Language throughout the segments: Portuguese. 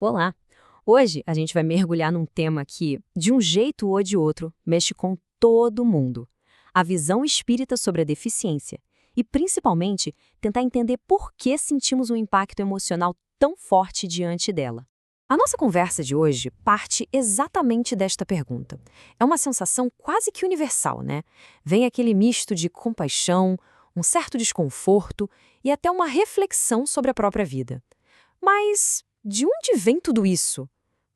Olá! Hoje a gente vai mergulhar num tema que, de um jeito ou de outro, mexe com todo mundo. A visão espírita sobre a deficiência. E, principalmente, tentar entender por que sentimos um impacto emocional tão forte diante dela. A nossa conversa de hoje parte exatamente desta pergunta. É uma sensação quase que universal, né? Vem aquele misto de compaixão, um certo desconforto e até uma reflexão sobre a própria vida. Mas de onde vem tudo isso?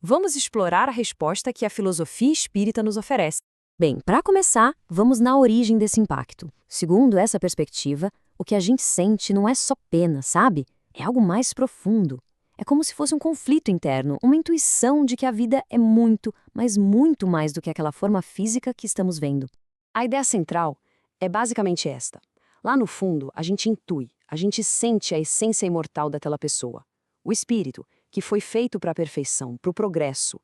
Vamos explorar a resposta que a filosofia espírita nos oferece. Bem, para começar, vamos na origem desse impacto. Segundo essa perspectiva, o que a gente sente não é só pena, sabe? É algo mais profundo. É como se fosse um conflito interno, uma intuição de que a vida é muito, mas muito mais do que aquela forma física que estamos vendo. A ideia central é basicamente esta. Lá no fundo, a gente intui, a gente sente a essência imortal daquela pessoa. O espírito, que foi feito para a perfeição, para o progresso.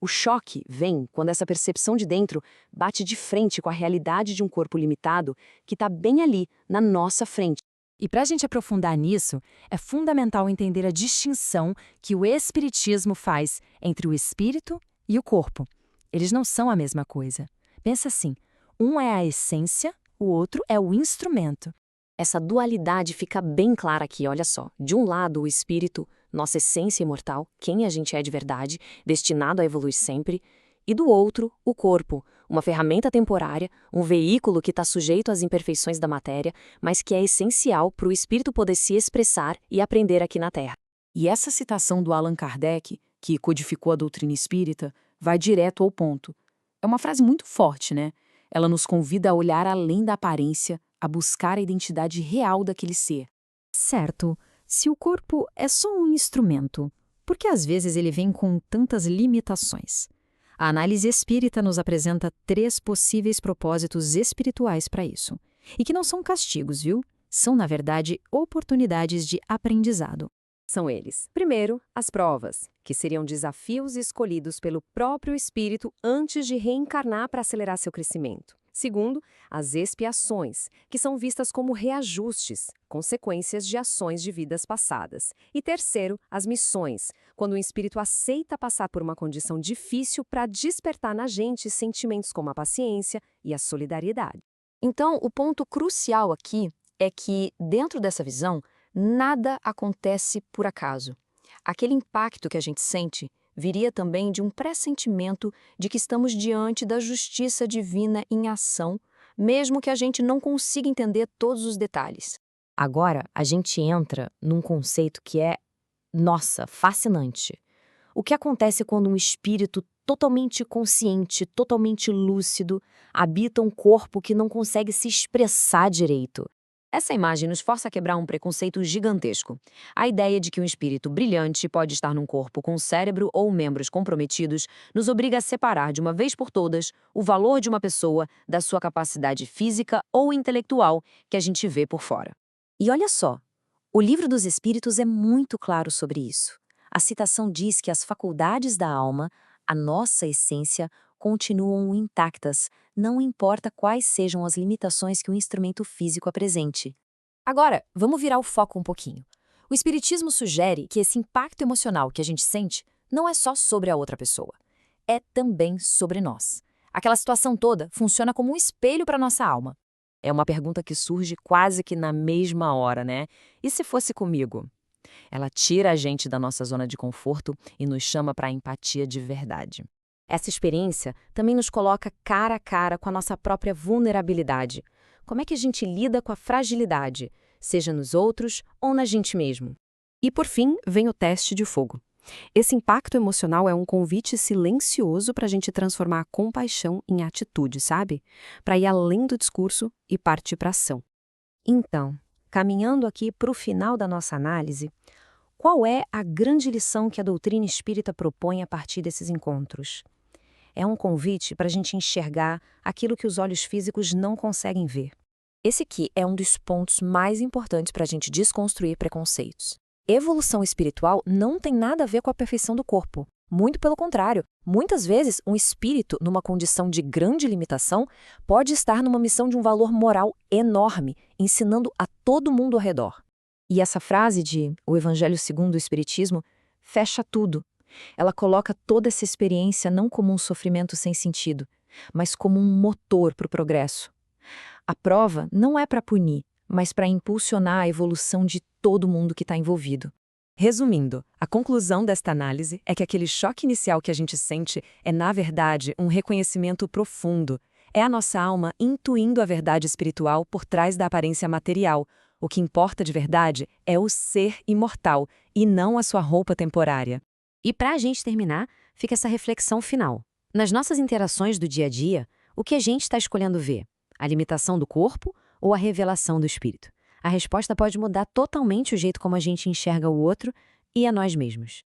O choque vem quando essa percepção de dentro bate de frente com a realidade de um corpo limitado que está bem ali, na nossa frente. E para a gente aprofundar nisso, é fundamental entender a distinção que o Espiritismo faz entre o espírito e o corpo. Eles não são a mesma coisa. Pensa assim, um é a essência, o outro é o instrumento. Essa dualidade fica bem clara aqui, olha só. De um lado, o espírito, nossa essência imortal, quem a gente é de verdade, destinado a evoluir sempre. E do outro, o corpo, uma ferramenta temporária, um veículo que está sujeito às imperfeições da matéria, mas que é essencial para o espírito poder se expressar e aprender aqui na Terra. E essa citação do Allan Kardec, que codificou a doutrina espírita, vai direto ao ponto. É uma frase muito forte, né? Ela nos convida a olhar além da aparência, a buscar a identidade real daquele ser. Certo, se o corpo é só um instrumento, por que às vezes ele vem com tantas limitações? A análise espírita nos apresenta 3 possíveis propósitos espirituais para isso. E que não são castigos, viu? São, na verdade, oportunidades de aprendizado. São eles. Primeiro, as provas, que seriam desafios escolhidos pelo próprio espírito antes de reencarnar para acelerar seu crescimento. Segundo, as expiações, que são vistas como reajustes, consequências de ações de vidas passadas. E terceiro, as missões, quando o espírito aceita passar por uma condição difícil para despertar na gente sentimentos como a paciência e a solidariedade. Então, o ponto crucial aqui é que, dentro dessa visão, nada acontece por acaso. Aquele impacto que a gente sente viria também de um pressentimento de que estamos diante da justiça divina em ação, mesmo que a gente não consiga entender todos os detalhes. Agora, a gente entra num conceito que é, nossa, fascinante. O que acontece quando um espírito totalmente consciente, totalmente lúcido, habita um corpo que não consegue se expressar direito? Essa imagem nos força a quebrar um preconceito gigantesco. A ideia de que um espírito brilhante pode estar num corpo com cérebro ou membros comprometidos nos obriga a separar de uma vez por todas o valor de uma pessoa da sua capacidade física ou intelectual que a gente vê por fora. E olha só, o Livro dos Espíritos é muito claro sobre isso. A citação diz que as faculdades da alma, a nossa essência, continuam intactas, não importa quais sejam as limitações que o instrumento físico apresente. Agora, vamos virar o foco um pouquinho. O Espiritismo sugere que esse impacto emocional que a gente sente não é só sobre a outra pessoa, é também sobre nós. Aquela situação toda funciona como um espelho para nossa alma. É uma pergunta que surge quase que na mesma hora, né? E se fosse comigo? Ela tira a gente da nossa zona de conforto e nos chama para a empatia de verdade. Essa experiência também nos coloca cara a cara com a nossa própria vulnerabilidade. Como é que a gente lida com a fragilidade, seja nos outros ou na gente mesmo? E por fim, vem o teste de fogo. Esse impacto emocional é um convite silencioso para a gente transformar a compaixão em atitude, sabe? Para ir além do discurso e partir para a ação. Então, caminhando aqui para o final da nossa análise, qual é a grande lição que a doutrina espírita propõe a partir desses encontros? É um convite para a gente enxergar aquilo que os olhos físicos não conseguem ver. Esse aqui é um dos pontos mais importantes para a gente desconstruir preconceitos. Evolução espiritual não tem nada a ver com a perfeição do corpo. Muito pelo contrário, muitas vezes um espírito, numa condição de grande limitação, pode estar numa missão de um valor moral enorme, ensinando a todo mundo ao redor. E essa frase de O Evangelho segundo o Espiritismo fecha tudo. Ela coloca toda essa experiência não como um sofrimento sem sentido, mas como um motor para o progresso. A prova não é para punir, mas para impulsionar a evolução de todo mundo que está envolvido. Resumindo, a conclusão desta análise é que aquele choque inicial que a gente sente é, na verdade, um reconhecimento profundo. É a nossa alma intuindo a verdade espiritual por trás da aparência material. O que importa de verdade é o ser imortal e não a sua roupa temporária. E para a gente terminar, fica essa reflexão final. Nas nossas interações do dia a dia, o que a gente está escolhendo ver? A limitação do corpo ou a revelação do espírito? A resposta pode mudar totalmente o jeito como a gente enxerga o outro e a nós mesmos.